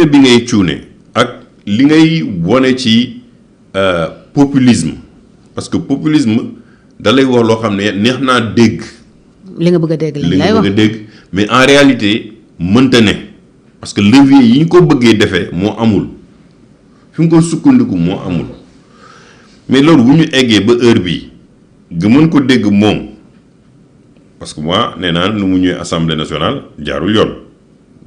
bi ngay cuune ak li ngay wone ci populisme parce que populisme da lay wax loo xam ne neex naa dégg. li nga bëgg a dégg lañ lay wax mais en réalité mënta ne parce que levier yi ñu ko bëggee defee moo amul fi nga ko sukkandiku moo amul mais loolu bu ñu eggee ba heure bii nga mën ko dégg moom parce que moi nee naa nu mu ñëwee assemblée nationale jaarul yoon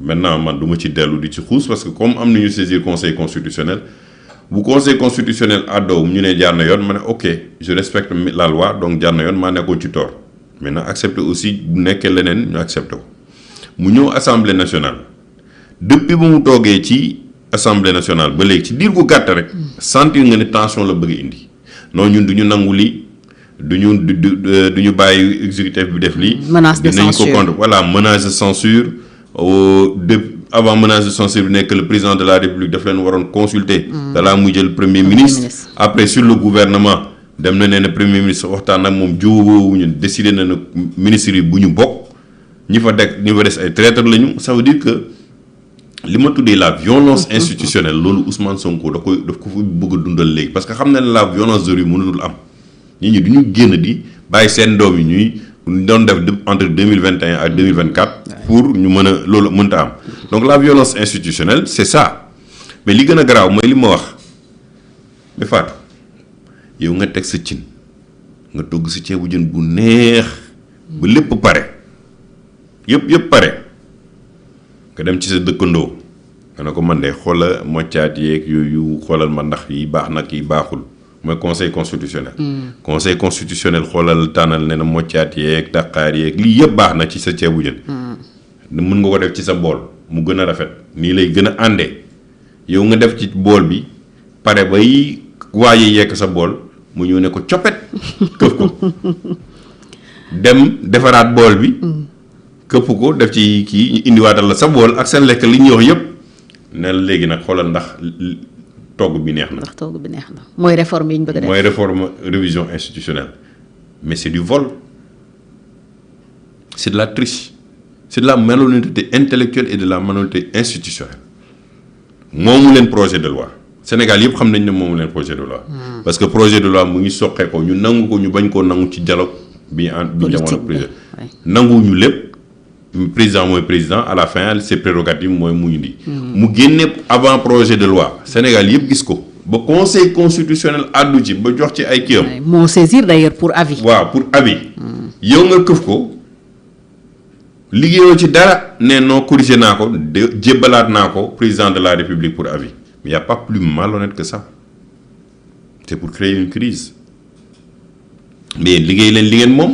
maintenant man du ma ci dellu di ci xuus parce que comme am nañu saisir conseil constitutionnel bu conseil constitutionnel àddoo ñu ne jaar na yoon ma ne ok je respecte la loi donc jaar na yoon maa nekkoon ci tort maintenant accepter aussi bu nekkee leneen ñu accepté ko mu ñëw assemblée nationale depuis ba mu toogee ci assemblée nationale ba léegi ci diir gu gàtt rek sentir nga ne tension la bëgg indi non ñun du ñu nangu lii du ñu bàyyi exécutif bi def lii. menace de censure dinañ ko contre voilà menace de censure avant menace de censure bi nekk le président de la république daf leen waroon consulter. dalaa muy jël premier ministre. après sur le gouvernement dem na ne premier ministre waxtaan ak moom jiwuñu décidé na ne ministre yi bu ñu bokk ñi fa des ay traître lañu ça veut dire que li ma tuddee la violence institutionnelle loolu Ousmane Sonko daf ko fa bëgg a dundal léegi parce que xam na ne la violence de rue mënul am nit ñi du ñu génn di bàyyi seen doom yi ñuy doon def entre 2021 ak 2024 pour ñu mën a loolu mënta am donc la violence institutionnelle c'est ça mais li gën a garaaw mooy li ma wax mais Fatou yow nga teg sa cin nga togg sa ceebu jën bu neex ba lépp pare yëpp pare nga dem ci sa dëkkandoo nga ne ko man de xoola moccaat yeeg yooyu xoolal ma ndax yi baax na kii baaxul mooy conseil constitutionnel. conseil constitutionnel xoolal tànnal ne na moccaat yeeg daqaar yeeg lii yëpp baax na ci sa ceebu jën. mën nga ko def ci sa bool mu gën a rafet nii lay gën a àndee yow nga def ci bool bi pare bay waaye yekk sa bool mu ñëw ne ko coppet këf ko dem defaraat bool bi. këpp ko def ci kii ñu indiwaatal la sa bool ak seen lekk li ñuy wax yëpp ne la léegi nag xoolal ndax togg bi neex na. ndax togg bi neex na mooy réforme yi ñu bëgg a def. mooy réforme révision institutionnelle mais c'est du vol c'est de la triche c'est de la malhonnêteté intellectuelle et de la malhonnêteté institutionnelle moomu leen projet de loi Sénégal yëpp xam nañ ne moomu leen projet de loi. parce que projet de loi mu ngi soqee ko ñu nangu ko ñu bañ koo nangu ci dialogue bi jamono président nanguwuñu lépp. président mooy président à la fin ses prérogatives mooy mu indi. mu génne avant projet de loi Sénégal yëpp gis ko ba conseil constitutionnel àddu ci ba jox ci ay kiyam. moo saisir d'ailleurs pour avis. waaw pour avis. yow nga këf ko liggéeyoo ci dara ne non corrigé naa ko jébbalaat naa ko président de la république pour avis mais y a pas plus malhonnête que ça c'est pour créer une crise mais liggéey leen li ngeen moom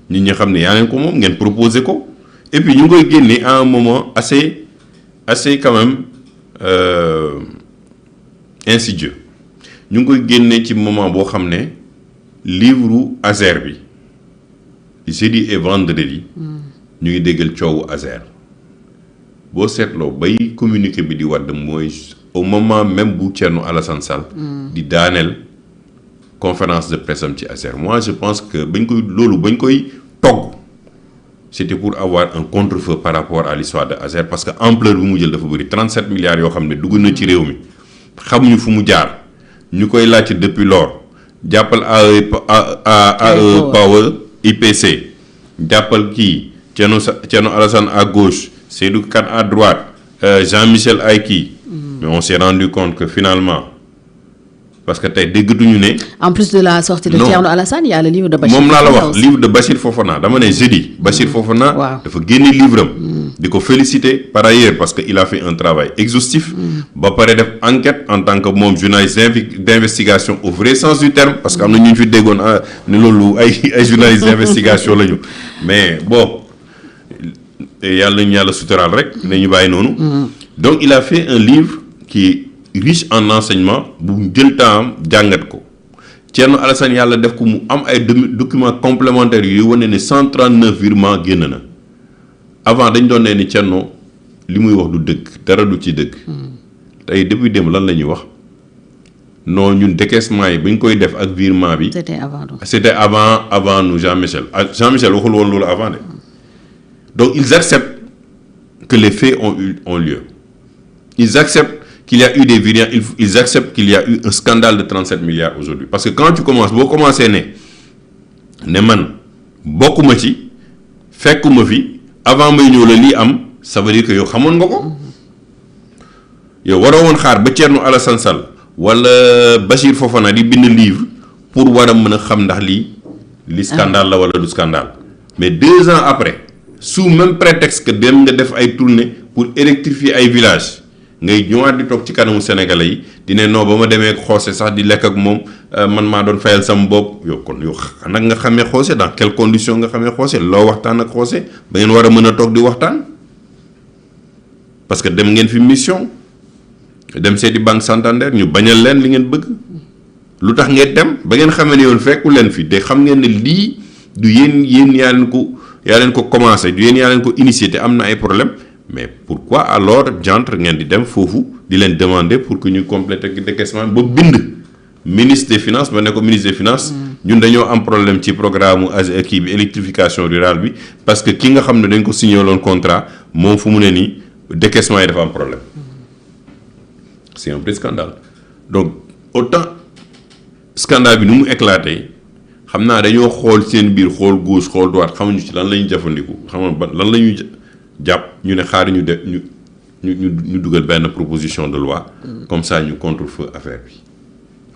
nit ñi xam ne yaa leen ko moom ngeen proposé ko. et puis ñu ngi koy génne à un moment assez quand même insidieux ñu ngi koy génne ci moment boo xam ne livre Azer bi jeudi et vendredi ñu ngi déggal coowu Azer boo seetloo bay communiqué bi di wadd mooy au moment même bu Thierno Alassane Sall di daaneel conférence de presse am ci Azer moi je pense que bañ koy togg c'était pour avoir un contre-feu par rapport à l'histoire de Azer parce que ampleur bi mu jël dafa bëri 37 milliards yoo xam ne dugg na ci réew mi xamuñu fu mu jaar ñu koy laajte depuis lors jàppal AE Power IPC jàppal kii Thierno Alassane à gauche Seydou Kane à droite Jean-Michel Ayki mais on s'est rendu compte que finalement parce que tey déggatuñu ne. en plus de la sortie de Thierno Alassane il y a le livre de Bachir. moom laa la wax livre de Bachir Fofana dama ne jeudi. Bachir Fofana. waaw dafa génne livre am. di ko féliciter par ailleurs parce que il a fait un travail exhaustif. ba pare def enquête en tant que moom journaliste d'investigation au vrai sens du terme parce que am na ñu fi déggoon ne loolu ay journaliste d'investigation lañu mais bon yàlla nañu yàlla suturaal rek. ne ñu bàyyi noonu. donc il a fait un livre qui riche en enseignement bu jël temps jàngat ko Thierno Alassane yàlla def ko mu am ay documents complémentaires yu wane ne 139 virements génn na avant dañ doon ne ni Thierno li muy wax du dëgg dara du ci dëgg. tey depuis démb lan la ñuy wax non ñun décaissement yi bañ koy def ak virement bi. c'était avant nous Jean-Michel Jean-Michel waxul woon loolu avant de donc ils acceptent que les faits ont lieu. ils acceptent qu'il y a eu des virements, ils acceptent qu'il y a eu un scandale de 37 milliards aujourd'hui. Parce que quand tu commences, boo commencé ne man bokkuma ci fekkuma fi avant may ñëw la lii am ça veut dire que yow xamoon nga ko yow waroo woon xaar ba Thierno Alassane Sall wala Bachir Fofana di bind livre pour war a mën a xam ndax li scandale la wala du scandale. Mais 2 ans après sous même prétexte que dem nga def ay tournées pour électrifier ay villages ngay ñëwaat di toog ci kanamu sénégalais yi di ne non ba ma demee xoose sax di lekk ak moom man maa doon fayal sama bopp yow kon yow nag nga xamee xoose dans quelles conditions nga xamee xoose loo waxtaan ak xoose ba ngeen war a mën a toog di waxtaan parce que dem ngeen fi mission dem seeti Banque Santander ñu bañal leen li ngeen bëgg lu tax ngeen dem ba ngeen xamee ne yoon fekku leen fi te xam ngeen ne lii du yéen yaa leen ko commencé du yéen yaa leen ko initié te am na ay problème mais pourquoi alors jantre ngeen di dem foofu di leen demander pour que ñu compléter décaissement ba bind ministre des finances ba ne ko ministre des finances ñun dañoo am problème ci programme kii bi électrification rurale bi parce que ki nga xam ne dañ ko signé loon contrat moom fu mu ne nii décaissement yi dafa am problème c'est un vrai scandale donc autant scandale bi nu mu éclaté xam naa dañoo xool seen biir xool gauche xool droite xamuñu ci lan la ñuy jëfandiku xam nga lan la ñuy jàpp ñu ne xaar ñu def ñu dugal benn proposition de loi comme ça ñu contre-feu affaire bi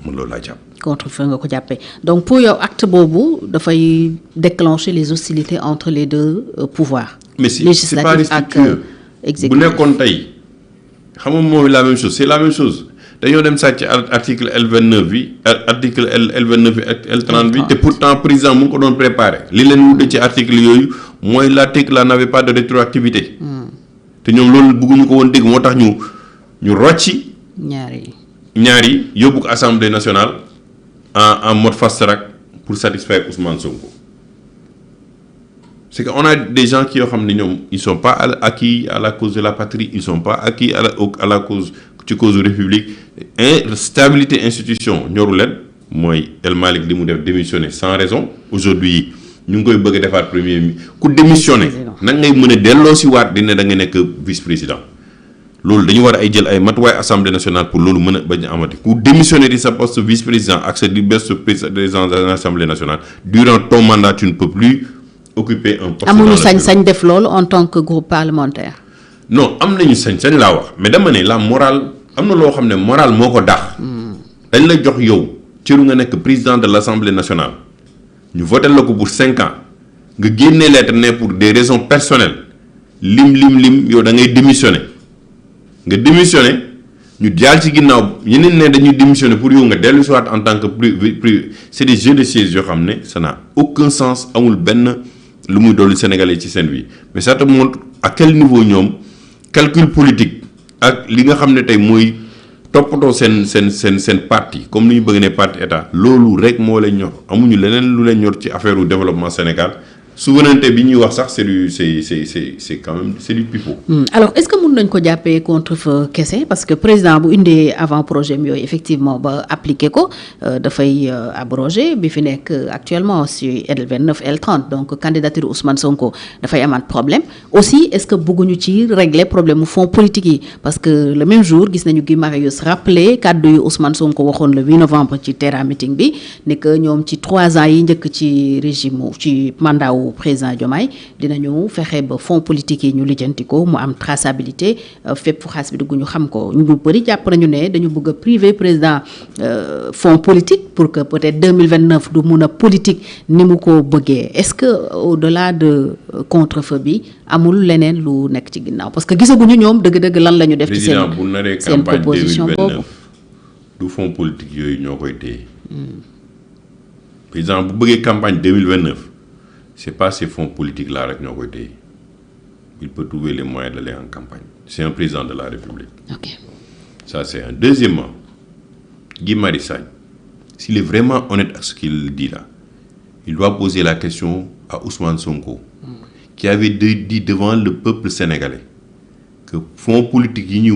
amul loolu laa jàpp. contre-feu nga ko jàppee donc pour yow acte boobu dafay déclencher les hostilités entre les deux pouvoirs. mais si c'est pas respectueux exécutif bu nekkoon tey xam nga mooy la même chose c'est la même chose dañoo dem sàcc article L29 bi article L29 bi ak L30 bi te pourtant président mu ngi ko doon préparé li leen wute ci article yooyu mooy l'article là n'avait pas de rétroactivité te ñoom loolu bëgguñu ko woon dégg moo tax ñu rocci ñaar yi yóbbu ko assemblée nationale en mode fast track pour satisfaire Ousmane Sonko c'est que on a des gens qui yoo xam ne ñoom ils sont pas acquis à la cause de la patrie ils sont pas acquis à la cause ci cause république stabilité institution ñoru leen mooy El Malick li mu def démissionner sans raison aujourd'hui ñu ngi koy bëgg a defaat premier mi ku démissionner nag ngay mën a delloo si waat dina da nga nekk vice président loolu dañu war ay jël ay matuwaay assemblée nationale pour loolu mën a bañ a amati ku démissionner di sa poste vice président ak sa di poste président de l'assemblée nationale durant ton mandat tu ne peux plus occuper un poste. amuñu sañ-sañ def loolu en tant que groupe parlementaire. non am nañu sañ-sañ laa wax mais dama ne la morale am na loo xam ne morale moo ko dàq. dañ la jox yow cëru nga nekk président de l'assemblée nationale ñu voté la ko pour 5 ans nga génnee lettre ne pour des raisons personnelles lim yow da ngay démissionner nga démissionner ñu jaal ci ginnaaw ñeneen ne dañuy démissionner pour yow nga dellu si waat en tant que privé c'est des jeux de siège yoo xam ne ça n'a aucun sens amul benn lu muy dolli Sénégalais ci seen vie mais ça te montre à quel niveau ñoom calcul politique ak li nga xam ne tey mooy toppatoo seen parti comme ni ñu bëgg ne parti état loolu rek moo leen ñor amuñu leneen lu leen ñor ci affaire u développement Sénégal souveraineté bi ñuy wax sax c'est quand même c'est du pipeau. alors est-ce que mën nañ ko jàppee contre-feu kese parce que président bu indee avant projet mi yooyu effectivement ba appliqué ko dafay abrogé bi fi nekk actuellement sur L29 L30 donc candidature Ousmane Sonko dafay amaat problème aussi est-ce que bëgguñu ci régler problème mu fonds politique yi parce que le même jour gis nañu Guy Marius rappelé kàddu yu Ousmane Sonko waxoon le 8 novembre ci Terra Meeting bi ne que ñoom ci 3 ans yi njëkk ci régime ci mandat wu président Diomaye dinañu fexe ba fonds politique yi ñu lijjanti ko mu am traçabilité fépp fu xaalis bi dugg ñu xam ko ñu bëri jàpp nañu ne dañu bëgg a priver président fonds politique pour que peut-être 2029 du mun a politique ni mu ko bëggee est-ce que au-delà de contre-feu bi amul leneen lu nekk ci ginnaaw parce que gisaguñu ñoom dëgg-dëgg lan la ñu def ci seen proposition boobu du fonds politique yooyu ñoo koy téye président bu bëggee campagne 2029 c'est pas ces fonds politiques là rek ñoo koy téye il peut trouver les moyens d'aller en campagne c'est un président de la République. Ok. Ça c'est un. Deuxièmement, Guy Marius Sagna, s'il est vraiment honnête à ce qu'il dit là, il doit poser la question à Ousmane Sonko, qui avait dit devant le peuple sénégalais que fonds politique yi ñu